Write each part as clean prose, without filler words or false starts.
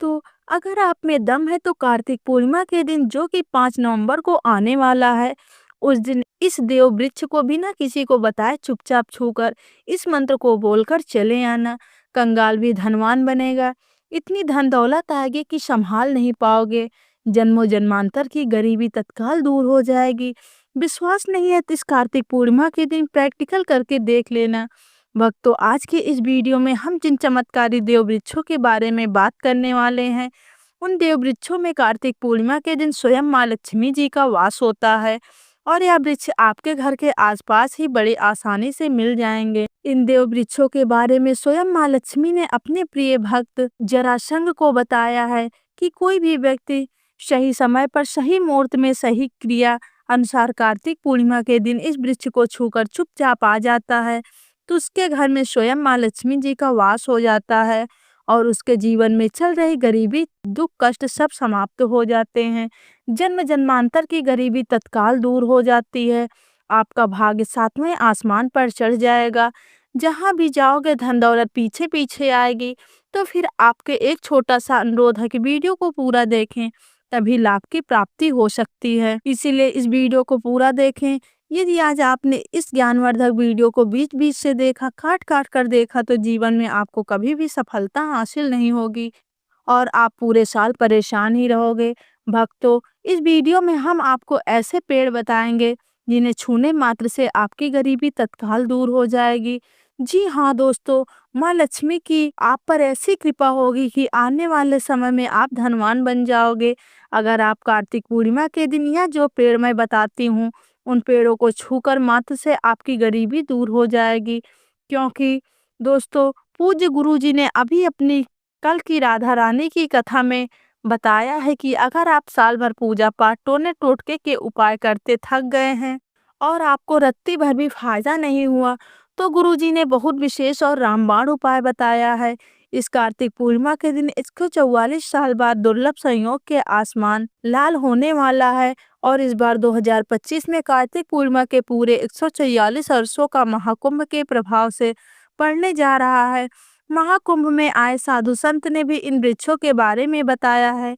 दोस्तों, अगर आप में दम है तो कार्तिक पूर्णिमा के दिन जो कि 5 नवंबर को आने वाला है, उस दिन इस देव वृक्ष को बिना किसी को बताए चुपचाप छूकर इस मंत्र को बोलकर चले आना। कंगाल भी धनवान बनेगा। इतनी धन दौलत आएगी कि संभाल नहीं पाओगे। जन्मों जन्मांतर की गरीबी तत्काल दूर हो जाएगी। विश्वास नहीं है तो इस कार्तिक पूर्णिमा के दिन प्रैक्टिकल करके देख लेना। भक्तों, आज के इस वीडियो में हम जिन चमत्कारी देव वृक्षों के बारे में बात करने वाले हैं, उन देव वृक्षों में कार्तिक पूर्णिमा के दिन स्वयं माँ लक्ष्मी जी का वास होता है और यह वृक्ष आपके घर के आसपास ही बड़ी आसानी से मिल जाएंगे। इन देव वृक्षों के बारे में स्वयं माँ लक्ष्मी ने अपने प्रिय भक्त जरासंध को बताया है कि कोई भी व्यक्ति सही समय पर सही मुहूर्त में सही क्रिया अनुसार कार्तिक पूर्णिमा के दिन इस वृक्ष को छूकर चुपचाप आ जाता है तो उसके घर में स्वयं माँ लक्ष्मी जी का वास हो जाता है और उसके जीवन में चल रही गरीबी, दुख, कष्ट सब समाप्त हो जाते हैं। जन्म जन्मांतर की गरीबी तत्काल दूर हो जाती है। आपका भाग्य 7वें आसमान पर चढ़ जाएगा। जहां भी जाओगे धन दौलत पीछे पीछे आएगी। तो फिर आपके एक छोटा सा अनुरोध है कि वीडियो को पूरा देखें, तभी लाभ की प्राप्ति हो सकती है। इसीलिए इस वीडियो को पूरा देखें। यदि आज आपने इस ज्ञानवर्धक वीडियो को बीच बीच से देखा, काट काट कर देखा, तो जीवन में आपको कभी भी सफलता हासिल नहीं होगी और आप पूरे साल परेशान ही रहोगे। भक्तों, इस वीडियो में हम आपको ऐसे पेड़ बताएंगे जिन्हें छूने मात्र से आपकी गरीबी तत्काल दूर हो जाएगी। जी हाँ दोस्तों, माँ लक्ष्मी की आप पर ऐसी कृपा होगी कि आने वाले समय में आप धनवान बन जाओगे। अगर आप कार्तिक पूर्णिमा के दिन यह जो पेड़ मैं बताती हूँ, उन पेड़ों को छूकर मात्र से आपकी गरीबी दूर हो जाएगी। क्योंकि दोस्तों, पूज्य गुरु जी ने अभी अपनी कल की राधा रानी की कथा में बताया है कि अगर आप साल भर पूजा पाठ टोने टोटके के उपाय करते थक गए हैं और आपको रत्ती भर भी फायदा नहीं हुआ, तो गुरु जी ने बहुत विशेष और रामबाण उपाय बताया है। इस कार्तिक पूर्णिमा के दिन 144 साल बाद दुर्लभ संयोग के आसमान लाल होने वाला है और इस बार 2025 में कार्तिक पूर्णिमा के पूरे 144 वर्षों का महाकुंभ के प्रभाव से पड़ने जा रहा है। महाकुंभ में आए साधु संत ने भी इन वृक्षों के बारे में बताया है।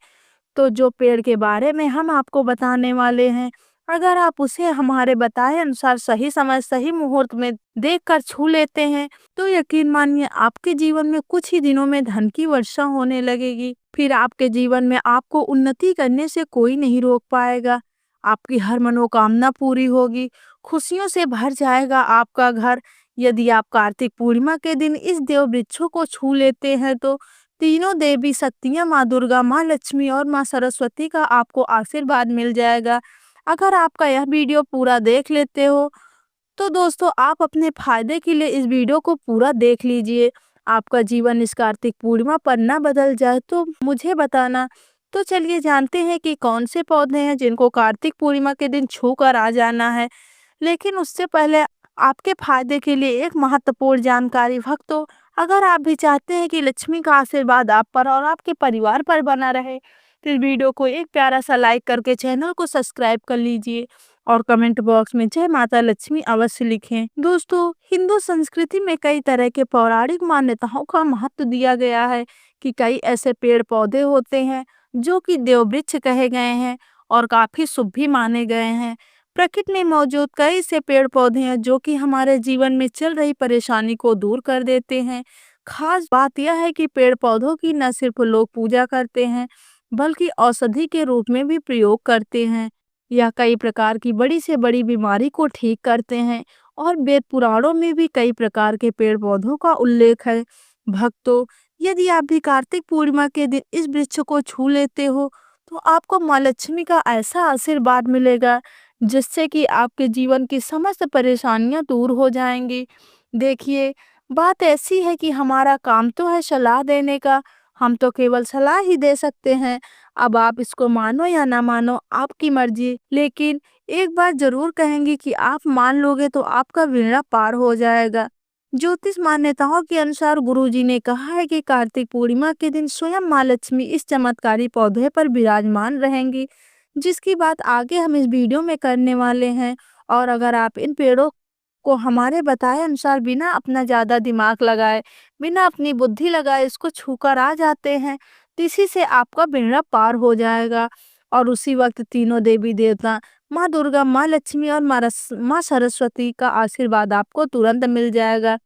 तो जो पेड़ के बारे में हम आपको बताने वाले हैं, अगर आप उसे हमारे बताए अनुसार सही समय सही मुहूर्त में देखकर छू लेते हैं, तो यकीन मानिए आपके जीवन में कुछ ही दिनों में धन की वर्षा होने लगेगी। फिर आपके जीवन में आपको उन्नति करने से कोई नहीं रोक पाएगा। आपकी हर मनोकामना पूरी होगी। खुशियों से भर जाएगा आपका घर। यदि आप कार्तिक पूर्णिमा के दिन इस देव वृक्षों को छू लेते हैं तो तीनों देवी शक्तियां माँ दुर्गा, माँ लक्ष्मी और माँ सरस्वती का आपको आशीर्वाद मिल जाएगा। अगर आपका यह वीडियो पूरा देख लेते हो तो दोस्तों, आप अपने फायदे के लिए इस वीडियो को पूरा देख लीजिए। आपका जीवन इस कार्तिक पूर्णिमा पर ना बदल जाए तो मुझे बताना। तो चलिए जानते हैं कि कौन से पौधे हैं जिनको कार्तिक पूर्णिमा के दिन छू कर आ जाना है। लेकिन उससे पहले आपके फायदे के लिए एक महत्वपूर्ण जानकारी। भक्तों, अगर आप भी चाहते हैं कि लक्ष्मी का आशीर्वाद आप पर और आपके परिवार पर बना रहे, तो इस वीडियो को एक प्यारा सा लाइक करके चैनल को सब्सक्राइब कर लीजिए और कमेंट बॉक्स में जय माता लक्ष्मी अवश्य लिखें। दोस्तों, हिंदू संस्कृति में कई तरह के पौराणिक मान्यताओं का महत्व दिया गया है कि कई ऐसे पेड़ पौधे होते हैं जो कि देव वृक्ष कहे गए हैं और काफी शुभ भी माने गए हैं। प्रकृति में मौजूद कई से पेड़ पौधे हैं जो कि हमारे जीवन में चल रही परेशानी को दूर कर देते हैं। खास बात यह है कि पेड़ पौधों की न सिर्फ लोग पूजा करते हैं बल्कि औषधि के रूप में भी प्रयोग करते हैं। यह कई प्रकार की बड़ी से बड़ी बीमारी को ठीक करते हैं और वेद पुराणों में भी कई प्रकार के पेड़ पौधों का उल्लेख है। भक्तों, यदि आप भी कार्तिक पूर्णिमा के दिन इस वृक्ष को छू लेते हो तो आपको माँ लक्ष्मी का ऐसा आशीर्वाद मिलेगा जिससे कि आपके जीवन की समस्त परेशानियां दूर हो जाएंगी। देखिए, बात ऐसी है कि हमारा काम तो है सलाह देने का, हम तो केवल सलाह ही दे सकते हैं। अब आप इसको मानो या ना मानो आपकी मर्जी, लेकिन एक बात जरूर कहेंगे कि आप मान लोगे तो आपका बेड़ा पार हो जाएगा। ज्योतिष मान्यताओं के अनुसार गुरुजी ने कहा है कि कार्तिक पूर्णिमा के दिन स्वयं माँ लक्ष्मी इस चमत्कारी पौधे पर विराजमान रहेंगी, जिसकी बात आगे हम इस वीडियो में करने वाले हैं। और अगर आप इन पेड़ों को हमारे बताए अनुसार बिना अपना ज्यादा दिमाग लगाए, बिना अपनी बुद्धि लगाए इसको छूकर आ जाते हैं, इसी से आपका बेड़ा पार हो जाएगा। और उसी वक्त तीनों देवी देवता, माँ दुर्गा, माँ लक्ष्मी और माँ सरस्वती का आशीर्वाद आपको तुरंत मिल जाएगा।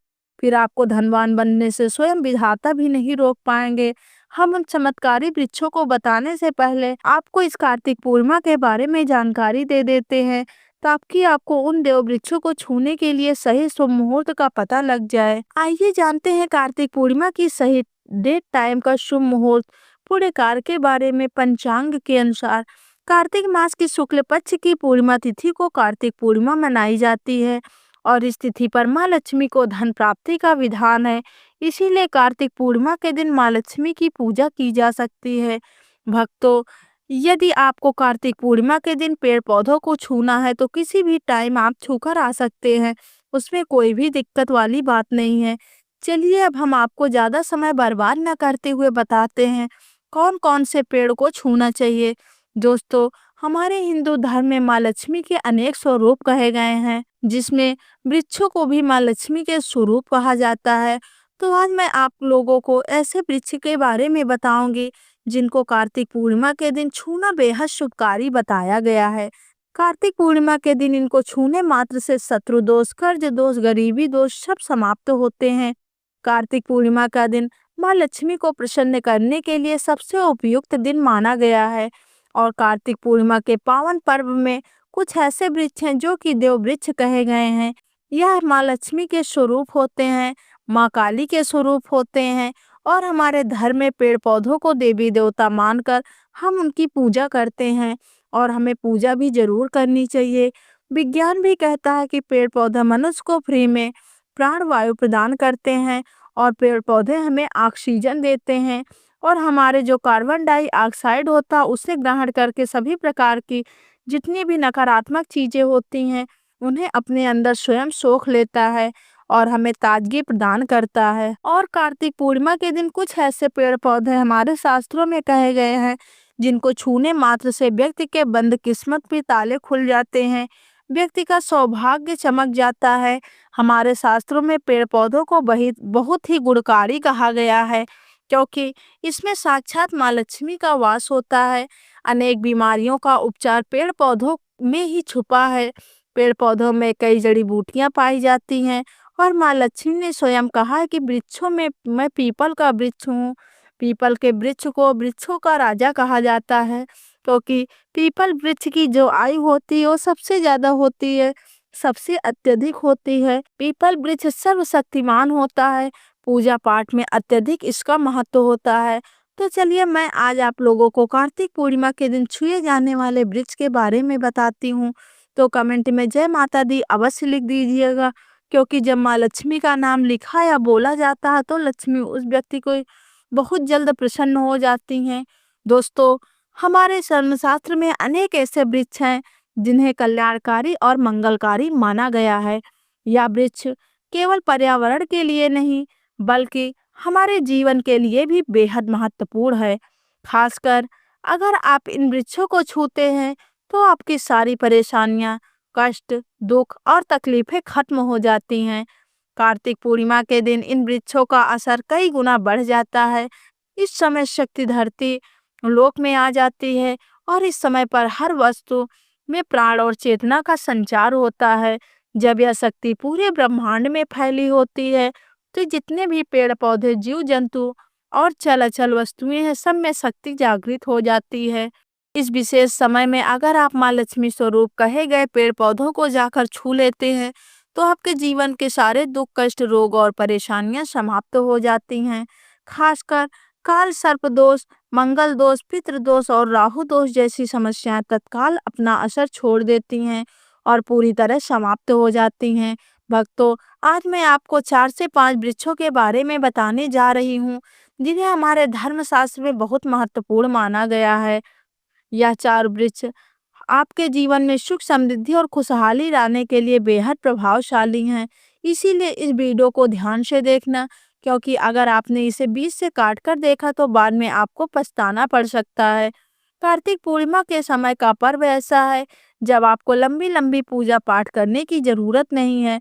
फिर आपको धनवान बनने से स्वयं विधाता भी नहीं रोक पाएंगे। हम उन चमत्कारी वृक्षों को बताने से पहले आपको इस कार्तिक पूर्णिमा के बारे में जानकारी दे देते हैं, ताकि आपको उन देव वृक्षों को छूने के लिए सही शुभ मुहूर्त का पता लग जाए। आइए जानते हैं कार्तिक पूर्णिमा की सही डेट, टाइम का शुभ मुहूर्त। पूरे कार्य के बारे में पंचांग के अनुसार कार्तिक मास की शुक्ल पक्ष की पूर्णिमा तिथि को कार्तिक पूर्णिमा मनाई जाती है और इस तिथि पर माँ लक्ष्मी को धन प्राप्ति का विधान है। इसीलिए कार्तिक पूर्णिमा के दिन माँ लक्ष्मी की पूजा की जा सकती है। भक्तों, यदि आपको कार्तिक पूर्णिमा के दिन पेड़ पौधों को छूना है तो किसी भी टाइम आप छूकर आ सकते हैं, उसमें कोई भी दिक्कत वाली बात नहीं है। चलिए अब हम आपको ज्यादा समय बर्बाद न करते हुए बताते हैं कौन कौन से पेड़ को छूना चाहिए। दोस्तों, हमारे हिंदू धर्म में माँ लक्ष्मी के अनेक स्वरूप कहे गए हैं, जिसमें वृक्षों को भी माँ लक्ष्मी के स्वरूप कहा जाता है। तो आज मैं आप लोगों को ऐसे वृक्ष के बारे में बताऊंगी जिनको कार्तिक पूर्णिमा के दिन छूना बेहद शुभकारी बताया गया है। कार्तिक पूर्णिमा के दिन इनको छूने मात्र से शत्रु दोष, कर्ज दोष, गरीबी दोष सब समाप्त होते हैं। कार्तिक पूर्णिमा का दिन माँ लक्ष्मी को प्रसन्न करने के लिए सबसे उपयुक्त दिन माना गया है। और कार्तिक पूर्णिमा के पावन पर्व में कुछ ऐसे वृक्ष हैं जो कि देव वृक्ष कहे गए हैं। यह माँ लक्ष्मी के स्वरूप होते हैं, माँ काली के स्वरूप होते हैं और हमारे धर्म में पेड़ पौधों को देवी देवता मानकर हम उनकी पूजा करते हैं और हमें पूजा भी जरूर करनी चाहिए। विज्ञान भी कहता है कि पेड़ पौधा मनुष्य को फ्री में प्राण वायु प्रदान करते हैं और पेड़ पौधे हमें ऑक्सीजन देते हैं और हमारे जो कार्बन डाइऑक्साइड होता है उसे ग्रहण करके सभी प्रकार की जितनी भी नकारात्मक चीजें होती हैं उन्हें अपने अंदर स्वयं सोख लेता है और हमें ताजगी प्रदान करता है। और कार्तिक पूर्णिमा के दिन कुछ ऐसे पेड़ पौधे हमारे शास्त्रों में कहे गए हैं जिनको छूने मात्र से व्यक्ति के बंद किस्मत के ताले खुल जाते हैं, व्यक्ति का सौभाग्य चमक जाता है। हमारे शास्त्रों में पेड़ पौधों को बहुत ही गुणकारी कहा गया है, क्योंकि इसमें साक्षात माँ लक्ष्मी का वास होता है। अनेक बीमारियों का उपचार पेड़ पौधों में ही छुपा है। पेड़ पौधों में कई जड़ी बूटियां पाई जाती हैं और माँ लक्ष्मी ने स्वयं कहा है कि वृक्षों में मैं पीपल का वृक्ष हूँ। पीपल के वृक्ष को वृक्षों का राजा कहा जाता है, क्योंकि पीपल वृक्ष की जो आयु होती है वो सबसे ज्यादा होती है, सबसे अत्यधिक होती है। पीपल वृक्ष सर्वशक्तिमान होता है, पूजा पाठ में अत्यधिक इसका महत्व होता है। तो चलिए मैं आज आप लोगों को कार्तिक पूर्णिमा के दिन छुए जाने वाले वृक्ष के बारे में बताती हूँ। तो कमेंट में जय माता दी अवश्य लिख दीजिएगा, क्योंकि जब माँ लक्ष्मी का नाम लिखा या बोला जाता है तो लक्ष्मी उस व्यक्ति को बहुत जल्द प्रसन्न हो जाती हैं। दोस्तों, हमारे धर्मशास्त्र में अनेक ऐसे वृक्ष हैं जिन्हें कल्याणकारी और मंगलकारी माना गया है। यह वृक्ष केवल पर्यावरण के लिए नहीं बल्कि हमारे जीवन के लिए भी बेहद महत्वपूर्ण है। खासकर अगर आप इन वृक्षों को छूते हैं तो आपकी सारी परेशानियां, कष्ट, दुख और तकलीफें खत्म हो जाती हैं। कार्तिक पूर्णिमा के दिन इन वृक्षों का असर कई गुना बढ़ जाता है। इस समय शक्ति धरती लोक में आ जाती है और इस समय पर हर वस्तु में प्राण और चेतना का संचार होता है। जब यह शक्ति पूरे ब्रह्मांड में फैली होती है तो जितने भी पेड़ पौधे, जीव जंतु और चल अचल वस्तुएं हैं, सब में शक्ति जागृत हो जाती है। इस विशेष समय में अगर आप माँ लक्ष्मी स्वरूप कहे गए पेड़ पौधों को जाकर छू लेते हैं तो आपके जीवन के सारे दुख, कष्ट, रोग और परेशानियां समाप्त हो जाती हैं। खासकर काल सर्प दोष, मंगल दोष, पितृ दोष और राहु दोष जैसी समस्याएं तत्काल अपना असर छोड़ देती हैं और पूरी तरह समाप्त हो जाती हैं। भक्तों, आज मैं आपको 4 से 5 वृक्षों के बारे में बताने जा रही हूँ जिन्हें हमारे धर्मशास्त्र में बहुत महत्वपूर्ण माना गया है। यह 4 वृक्ष आपके जीवन में सुख, समृद्धि और खुशहाली लाने के लिए बेहद प्रभावशाली हैं। इसीलिए इस वीडियो को ध्यान से देखना, क्योंकि अगर आपने इसे बीच से काट कर देखा तो बाद में आपको पछताना पड़ सकता है। कार्तिक पूर्णिमा के समय का पर्व ऐसा है जब आपको लंबी लंबी पूजा पाठ करने की जरूरत नहीं है।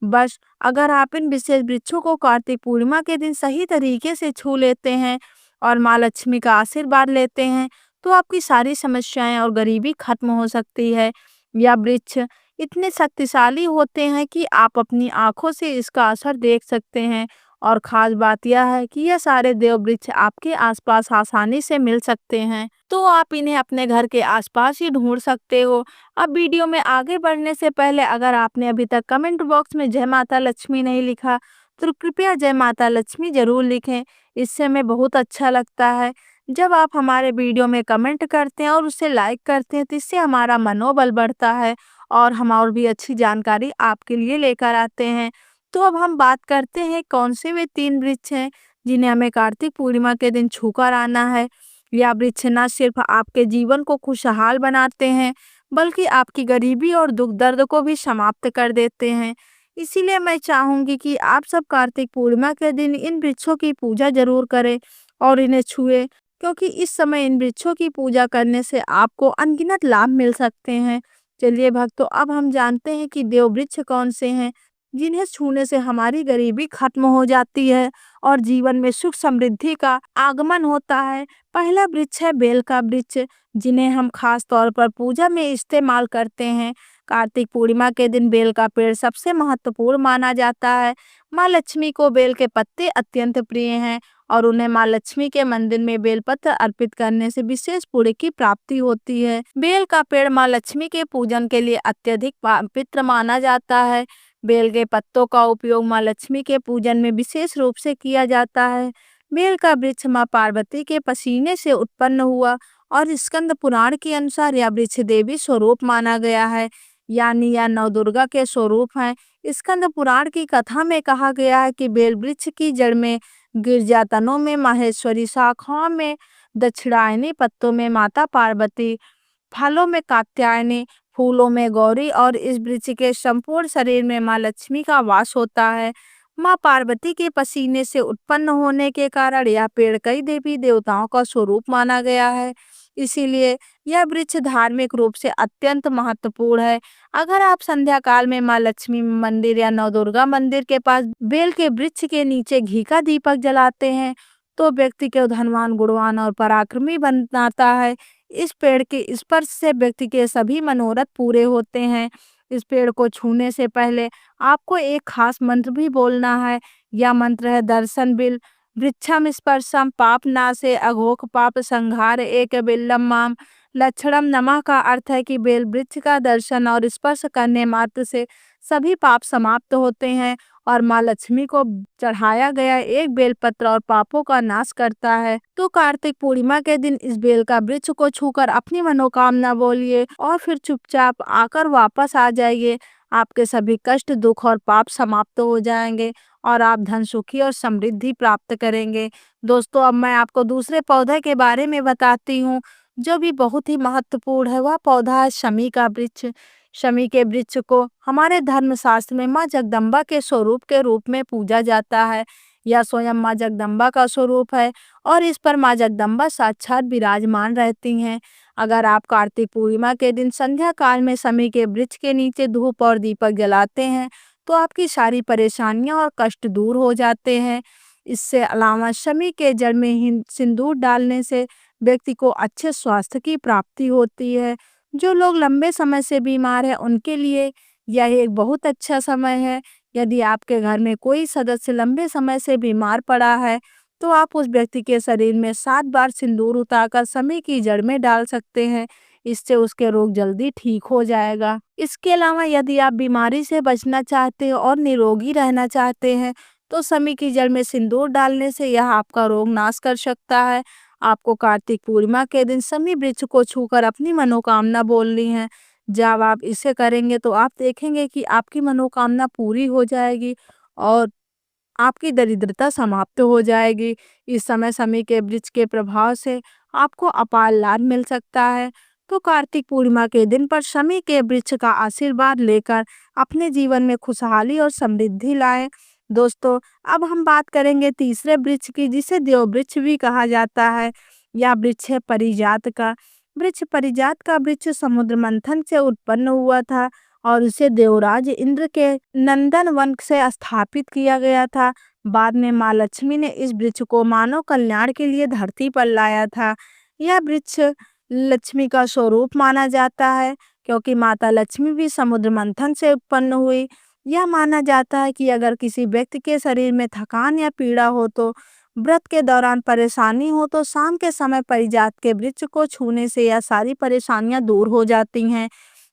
बस अगर आप इन विशेष वृक्षों को कार्तिक पूर्णिमा के दिन सही तरीके से छू लेते हैं और माँ लक्ष्मी का आशीर्वाद लेते हैं तो आपकी सारी समस्याएं और गरीबी खत्म हो सकती है। यह वृक्ष इतने शक्तिशाली होते हैं कि आप अपनी आंखों से इसका असर देख सकते हैं। और खास बात यह है कि यह सारे देव वृक्ष आपके आसपास आसानी से मिल सकते हैं, तो आप इन्हें अपने घर के आसपास ही ढूंढ सकते हो। अब वीडियो में आगे बढ़ने से पहले अगर आपने अभी तक कमेंट बॉक्स में जय माता लक्ष्मी नहीं लिखा तो कृपया जय माता लक्ष्मी जरूर लिखें। इससे हमें बहुत अच्छा लगता है जब आप हमारे वीडियो में कमेंट करते हैं और उसे लाइक करते हैं, तो इससे हमारा मनोबल बढ़ता है और हम और भी अच्छी जानकारी आपके लिए लेकर आते हैं। तो अब हम बात करते हैं कौन से वे 3 वृक्ष हैं जिन्हें हमें कार्तिक पूर्णिमा के दिन छूकर आना है। यह वृक्ष न सिर्फ आपके जीवन को खुशहाल बनाते हैं बल्कि आपकी गरीबी और दुख दर्द को भी समाप्त कर देते हैं। इसीलिए मैं चाहूंगी कि आप सब कार्तिक पूर्णिमा के दिन इन वृक्षों की पूजा जरूर करें और इन्हें छुए, क्योंकि इस समय इन वृक्षों की पूजा करने से आपको अनगिनत लाभ मिल सकते हैं। चलिए भक्तों, अब हम जानते हैं कि देव वृक्ष कौन से हैं जिन्हें छूने से हमारी गरीबी खत्म हो जाती है और जीवन में सुख समृद्धि का आगमन होता है। पहला वृक्ष है बेल का वृक्ष, जिन्हें हम खास तौर पर पूजा में इस्तेमाल करते हैं। कार्तिक पूर्णिमा के दिन बेल का पेड़ सबसे महत्वपूर्ण माना जाता है। माँ लक्ष्मी को बेल के पत्ते अत्यंत प्रिय हैं और उन्हें माँ लक्ष्मी के मंदिर में बेलपत्र अर्पित करने से विशेष पुण्य की प्राप्ति होती है। बेल का पेड़ माँ लक्ष्मी के पूजन के लिए अत्यधिक पवित्र माना जाता है। बेल के पत्तों का उपयोग माँ लक्ष्मी के पूजन में विशेष रूप से किया जाता है। बेल का वृक्ष माँ पार्वती के पसीने से उत्पन्न हुआ और स्कंद पुराण के अनुसार यह वृक्ष देवी स्वरूप माना गया है, यानी यह नवदुर्गा के स्वरूप हैं। स्कंद पुराण की कथा में कहा गया है कि बेल वृक्ष की जड़ में गिरजा, तनों में माहेश्वरी, शाखाओं में दक्षिणायनी, पत्तों में माता पार्वती, फलों में कात्यायनी, फूलों में गौरी और इस वृक्ष के संपूर्ण शरीर में माँ लक्ष्मी का वास होता है। माँ पार्वती के पसीने से उत्पन्न होने के कारण यह पेड़ कई देवी देवताओं का स्वरूप माना गया है। इसीलिए यह वृक्ष धार्मिक रूप से अत्यंत महत्वपूर्ण है। अगर आप संध्या काल में माँ लक्ष्मी मंदिर या नवदुर्गा मंदिर के पास बेल के वृक्ष के नीचे घी का दीपक जलाते हैं तो व्यक्ति को धनवान, गुणवान और पराक्रमी बनाता है। इस पेड़ के स्पर्श से व्यक्ति के सभी मनोरथ पूरे होते हैं। इस पेड़ को छूने से पहले आपको एक खास मंत्र भी बोलना है। यह मंत्र है दर्शन बिल वृक्षम स्पर्शम पाप नासे अघोख पाप संहार एक बिल्लम माम लक्षणम नमः का अर्थ है कि बेल वृक्ष का दर्शन और स्पर्श करने मात्र से सभी पाप समाप्त होते हैं और माँ लक्ष्मी को चढ़ाया गया एक बेलपत्र और पापों का नाश करता है। तो कार्तिक पूर्णिमा के दिन इस बेल का वृक्ष को छूकर अपनी मनोकामना बोलिए और फिर चुपचाप आकर वापस आ जाइए। आपके सभी कष्ट, दुख और पाप समाप्त हो जाएंगे और आप धन, सुखी और समृद्धि प्राप्त करेंगे। दोस्तों, अब मैं आपको दूसरे पौधे के बारे में बताती हूँ जो भी बहुत ही महत्वपूर्ण है। वह पौधा है शमी का वृक्ष। शमी के वृक्ष को हमारे धर्मशास्त्र में माँ जगदम्बा के स्वरूप के रूप में पूजा जाता है। यह स्वयं माँ जगदम्बा का स्वरूप है और इस पर माँ जगदम्बा साक्षात विराजमान रहती हैं। अगर आप कार्तिक पूर्णिमा के दिन संध्या काल में शमी के वृक्ष के नीचे धूप और दीपक जलाते हैं तो आपकी सारी परेशानियां और कष्ट दूर हो जाते हैं। इससे अलावा शमी के जड़ में सिंदूर डालने से व्यक्ति को अच्छे स्वास्थ्य की प्राप्ति होती है। जो लोग लंबे समय से बीमार हैं उनके लिए यह एक बहुत अच्छा समय है। यदि आपके घर में कोई सदस्य लंबे समय से बीमार पड़ा है तो आप उस व्यक्ति के शरीर में 7 बार सिंदूर उतारकर शमी की जड़ में डाल सकते हैं। इससे उसके रोग जल्दी ठीक हो जाएगा। इसके अलावा यदि आप बीमारी से बचना चाहते हो और निरोगी रहना चाहते हैं तो शमी की जड़ में सिंदूर डालने से यह आपका रोग नाश कर सकता है। आपको कार्तिक पूर्णिमा के दिन शमी वृक्ष को छूकर अपनी मनोकामना बोलनी है। जब आप इसे करेंगे तो आप देखेंगे कि आपकी मनोकामना पूरी हो जाएगी और आपकी दरिद्रता समाप्त हो जाएगी। इस समय शमी के वृक्ष के प्रभाव से आपको अपार लाभ मिल सकता है। तो कार्तिक पूर्णिमा के दिन पर शमी के वृक्ष का आशीर्वाद लेकर अपने जीवन में खुशहाली और समृद्धि लाएं। दोस्तों, अब हम बात करेंगे तीसरे वृक्ष की, जिसे देव वृक्ष भी कहा जाता है। यह वृक्ष है परिजात का वृक्ष। परिजात का वृक्ष समुद्र मंथन से उत्पन्न हुआ था और उसे देवराज इंद्र के नंदन वन से स्थापित किया गया था। बाद में माँ लक्ष्मी ने इस वृक्ष को मानव कल्याण के लिए धरती पर लाया था। यह वृक्ष लक्ष्मी का स्वरूप माना जाता है, क्योंकि माता लक्ष्मी भी समुद्र मंथन से उत्पन्न हुई। यह माना जाता है कि अगर किसी व्यक्ति के शरीर में थकान या पीड़ा हो, तो व्रत के दौरान परेशानी हो, तो शाम के समय पारिजात के वृक्ष को छूने से यह सारी परेशानियां दूर हो जाती हैं।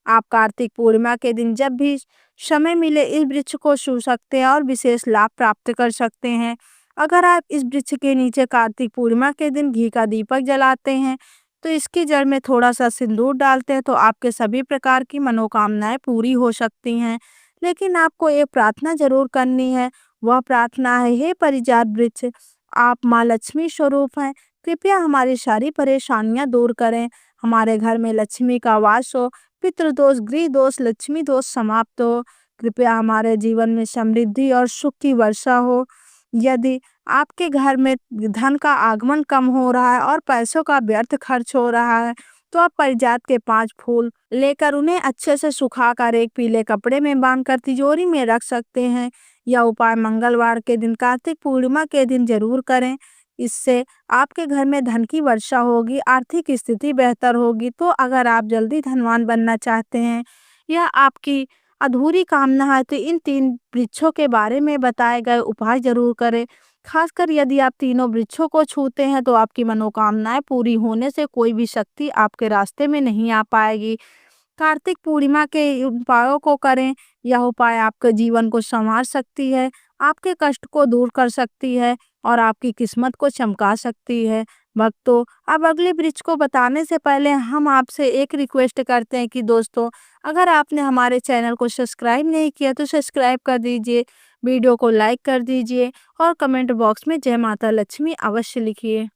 आप कार्तिक पूर्णिमा के दिन जब भी समय मिले इस वृक्ष को छू सकते हैं और विशेष लाभ प्राप्त कर सकते हैं। अगर आप इस वृक्ष के नीचे कार्तिक पूर्णिमा के दिन घी का दीपक जलाते हैं, तो इसकी जड़ में थोड़ा सा सिंदूर डालते हैं, तो आपके सभी प्रकार की मनोकामनाएं पूरी हो सकती हैं। लेकिन आपको एक प्रार्थना जरूर करनी है। वह प्रार्थना है, हे परिजात वृक्ष, आप माँ लक्ष्मी स्वरूप हैं, कृपया हमारी सारी परेशानियां दूर करें। हमारे घर में लक्ष्मी का वास हो, पितृदोष, गृह दोष, लक्ष्मी दोष समाप्त हो। कृपया हमारे जीवन में समृद्धि और सुख की वर्षा हो। यदि आपके घर में धन का आगमन कम हो रहा है और पैसों का व्यर्थ खर्च हो रहा है, तो आप पारिजात के 5 फूल लेकर उन्हें अच्छे से सुखाकर एक पीले कपड़े में बांधकर तिजोरी में रख सकते हैं। यह उपाय मंगलवार के दिन, कार्तिक पूर्णिमा के दिन जरूर करें। इससे आपके घर में धन की वर्षा होगी, आर्थिक स्थिति बेहतर होगी। तो अगर आप जल्दी धनवान बनना चाहते हैं या आपकी अधूरी कामना है, तो इन 3 वृक्षों के बारे में बताए गए उपाय जरूर करें। खासकर यदि आप तीनों वृक्षों को छूते हैं, तो आपकी मनोकामनाएं पूरी होने से कोई भी शक्ति आपके रास्ते में नहीं आ पाएगी। कार्तिक पूर्णिमा के उपायों को करें। यह उपाय आपके जीवन को संवार सकती है, आपके कष्ट को दूर कर सकती है और आपकी किस्मत को चमका सकती है। भक्तों, अब अगले वृक्ष को बताने से पहले हम आपसे एक रिक्वेस्ट करते हैं कि दोस्तों, अगर आपने हमारे चैनल को सब्सक्राइब नहीं किया तो सब्सक्राइब कर दीजिए, वीडियो को लाइक कर दीजिए और कमेंट बॉक्स में जय माता लक्ष्मी अवश्य लिखिए।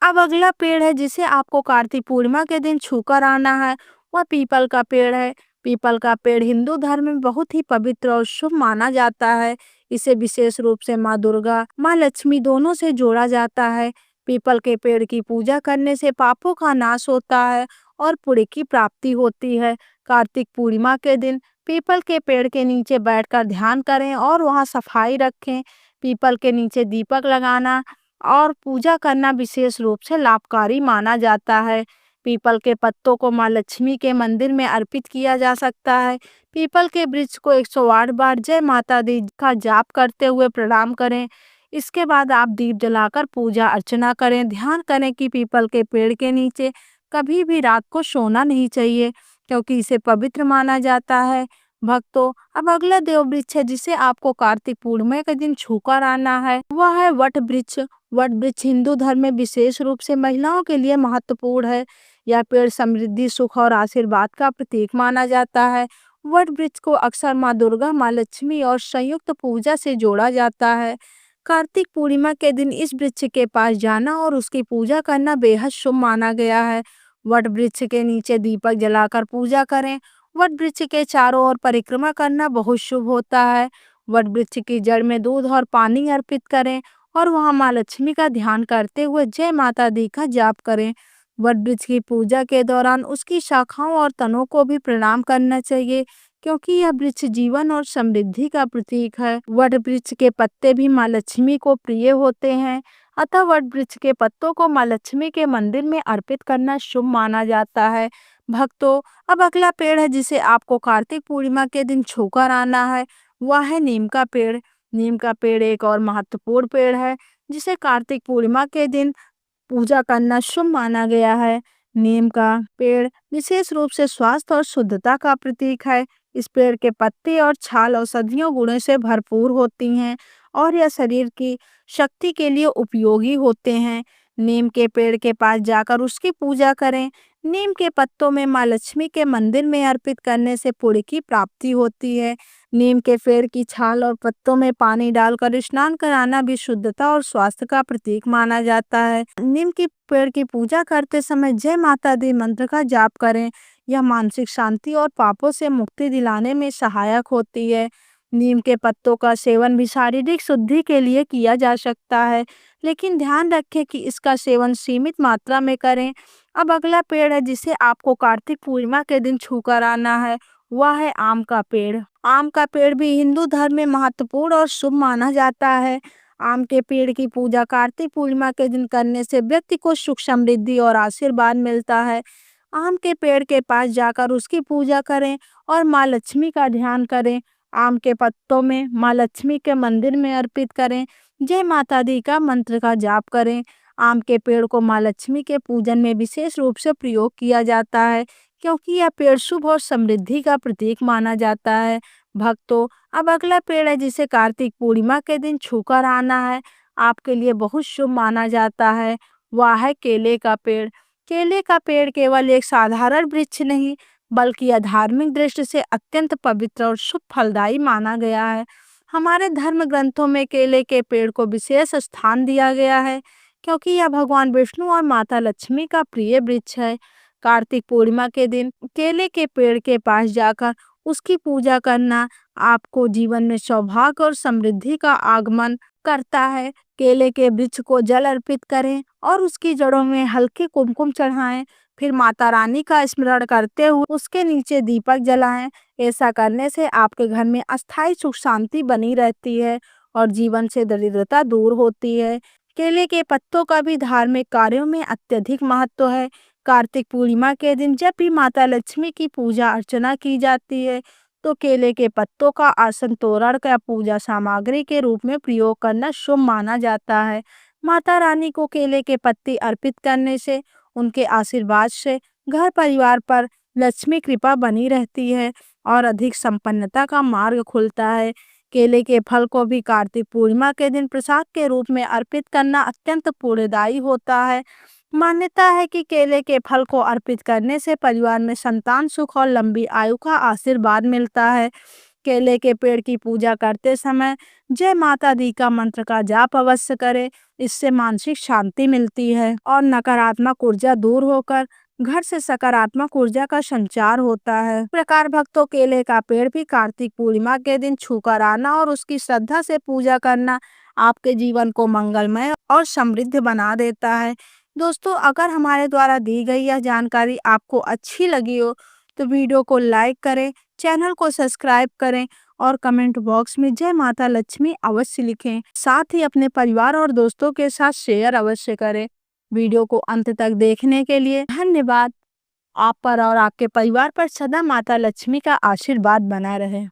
अब अगला पेड़ है जिसे आपको कार्तिक पूर्णिमा के दिन छूकर आना है, वह पीपल का पेड़ है। पीपल का पेड़ हिंदू धर्म में बहुत ही पवित्र और शुभ माना जाता है। इसे विशेष रूप से माँ दुर्गा, माँ लक्ष्मी दोनों से जोड़ा जाता है। पीपल के पेड़ की पूजा करने से पापों का नाश होता है और पुण्य की प्राप्ति होती है। कार्तिक पूर्णिमा के दिन पीपल के पेड़ के नीचे बैठकर ध्यान करें और वहां सफाई रखें। पीपल के नीचे दीपक लगाना और पूजा करना विशेष रूप से लाभकारी माना जाता है। पीपल के पत्तों को माँ लक्ष्मी के मंदिर में अर्पित किया जा सकता है। पीपल के वृक्ष को 108 बार जय माता दी का जाप करते हुए प्रणाम करें। इसके बाद आप दीप जलाकर पूजा अर्चना करें। ध्यान करें कि पीपल के पेड़ के नीचे कभी भी रात को सोना नहीं चाहिए, क्योंकि इसे पवित्र माना जाता है। भक्तों, अब अगला देव वृक्ष है जिसे आपको कार्तिक पूर्णिमा के दिन छूकर आना है, वह है वट वृक्ष। वट वृक्ष हिंदू धर्म में विशेष रूप से महिलाओं के लिए महत्वपूर्ण है। यह पेड़ समृद्धि, सुख और आशीर्वाद का प्रतीक माना जाता है। वट वृक्ष को अक्सर माँ दुर्गा, माँ लक्ष्मी और संयुक्त पूजा से जोड़ा जाता है। कार्तिक पूर्णिमा के दिन इस वृक्ष के पास जाना और उसकी पूजा करना बेहद शुभ माना गया है। वट वृक्ष के नीचे दीपक जलाकर पूजा करें। वट वृक्ष के चारों ओर परिक्रमा करना बहुत शुभ होता है। वट वृक्ष की जड़ में दूध और पानी अर्पित करें और वहां माँ लक्ष्मी का ध्यान करते हुए जय माता दी का जाप करें। वट वृक्ष की पूजा के दौरान उसकी शाखाओं और तनों को भी प्रणाम करना चाहिए, क्योंकि यह वृक्ष जीवन और समृद्धि का प्रतीक है। वट वृक्ष के पत्ते भी माँ लक्ष्मी को प्रिय होते हैं, अतः वट वृक्ष के पत्तों को माँ लक्ष्मी के मंदिर में अर्पित करना शुभ माना जाता है। भक्तों, अब अगला पेड़ है जिसे आपको कार्तिक पूर्णिमा के दिन छूकर आना है, वह है नीम का पेड़। नीम का पेड़ एक और महत्वपूर्ण पेड़ है जिसे कार्तिक पूर्णिमा के दिन पूजा करना शुभ माना गया है। नीम का पेड़ विशेष रूप से स्वास्थ्य और शुद्धता का प्रतीक है। इस पेड़ के पत्ते और छाल औषधीय गुणों से भरपूर होती हैं और यह शरीर की शक्ति के लिए उपयोगी होते हैं। नीम के पेड़ के पास जाकर उसकी पूजा करें। नीम के पत्तों में माँ लक्ष्मी के मंदिर में अर्पित करने से पुण्य की प्राप्ति होती है। नीम के पेड़ की छाल और पत्तों में पानी डालकर स्नान कराना भी शुद्धता और स्वास्थ्य का प्रतीक माना जाता है। नीम की पेड़ की पूजा करते समय जय माता दी मंत्र का जाप करें। यह मानसिक शांति और पापों से मुक्ति दिलाने में सहायक होती है। नीम के पत्तों का सेवन भी शारीरिक शुद्धि के लिए किया जा सकता है, लेकिन ध्यान रखें कि इसका सेवन सीमित मात्रा में करें। अब अगला पेड़ है जिसे आपको कार्तिक पूर्णिमा के दिन छूकर आना है, वह है आम का पेड़। आम का पेड़ भी हिंदू धर्म में महत्वपूर्ण और शुभ माना जाता है। आम के पेड़ की पूजा कार्तिक पूर्णिमा के दिन करने से व्यक्ति को सुख समृद्धि और आशीर्वाद मिलता है। आम के पेड़ के पास जाकर उसकी पूजा करें और माँ लक्ष्मी का ध्यान करें। आम के पत्तों में माँ लक्ष्मी के मंदिर में अर्पित करें। जय माता दी का मंत्र का जाप करें। आम के पेड़ को माँ लक्ष्मी के पूजन में विशेष रूप से प्रयोग किया जाता है, क्योंकि यह पेड़ शुभ और समृद्धि का प्रतीक माना जाता है। भक्तों, अब अगला पेड़ है जिसे कार्तिक पूर्णिमा के दिन छूकर आना है, आपके लिए बहुत शुभ माना जाता है। वह है केले का पेड़। केले का पेड़ केवल एक साधारण वृक्ष नहीं, बल्कि यह धार्मिक दृष्टि से अत्यंत पवित्र और शुभ फलदायी माना गया है। हमारे धर्म ग्रंथों में केले के पेड़ को विशेष स्थान दिया गया है, क्योंकि यह भगवान विष्णु और माता लक्ष्मी का प्रिय वृक्ष है। कार्तिक पूर्णिमा के दिन केले के पेड़ के पास जाकर उसकी पूजा करना आपको जीवन में सौभाग्य और समृद्धि का आगमन करता है। केले के वृक्ष को जल अर्पित करें और उसकी जड़ों में हल्के कुमकुम चढ़ाएं। फिर माता रानी का स्मरण करते हुए उसके नीचे दीपक जलाएं। ऐसा करने से आपके घर में अस्थायी सुख शांति बनी रहती है और जीवन से दरिद्रता दूर होती है। केले के पत्तों का भी धार्मिक कार्यों में अत्यधिक महत्व है। कार्तिक पूर्णिमा के दिन जब भी माता लक्ष्मी की पूजा अर्चना की जाती है, तो केले के पत्तों का आसन, तोरण या पूजा सामग्री के रूप में प्रयोग करना शुभ माना जाता है। माता रानी को केले के पत्ते अर्पित करने से, उनके आशीर्वाद से घर परिवार पर लक्ष्मी कृपा बनी रहती है और अधिक संपन्नता का मार्ग खुलता है। केले के फल को भी कार्तिक पूर्णिमा के दिन प्रसाद के रूप में अर्पित करना अत्यंत पुण्यदायी होता है। मान्यता है कि केले के फल को अर्पित करने से परिवार में संतान सुख और लंबी आयु का आशीर्वाद मिलता है। केले के पेड़ की पूजा करते समय जय माता दी का मंत्र का जाप अवश्य करें। इससे मानसिक शांति मिलती है और नकारात्मक ऊर्जा दूर होकर घर से सकारात्मक ऊर्जा का संचार होता है। इस प्रकार भक्तों, केले का पेड़ भी कार्तिक पूर्णिमा के दिन छूकर आना और उसकी श्रद्धा से पूजा करना आपके जीवन को मंगलमय और समृद्ध बना देता है। दोस्तों, अगर हमारे द्वारा दी गई यह जानकारी आपको अच्छी लगी हो तो वीडियो को लाइक करें, चैनल को सब्सक्राइब करें और कमेंट बॉक्स में जय माता लक्ष्मी अवश्य लिखें। साथ ही अपने परिवार और दोस्तों के साथ शेयर अवश्य करें। वीडियो को अंत तक देखने के लिए धन्यवाद। आप पर और आपके परिवार पर सदा माता लक्ष्मी का आशीर्वाद बना रहे।